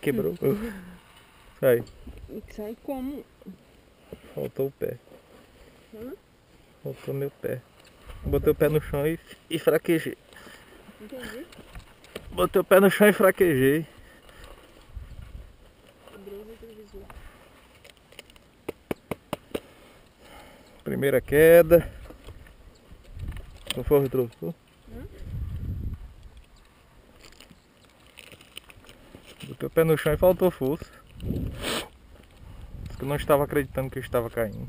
Quebrou. Sai. Sai como? Faltou o pé. Hã? Faltou meu pé. Botei o pé no chão e fraquejei. Entendi. Botei o pé no chão e fraquejei. Quebrou o retrovisor. Primeira queda. Não foi o retrovisor? Hã? Botei o pé no chão e faltou força. Eu não estava acreditando que eu estava caindo.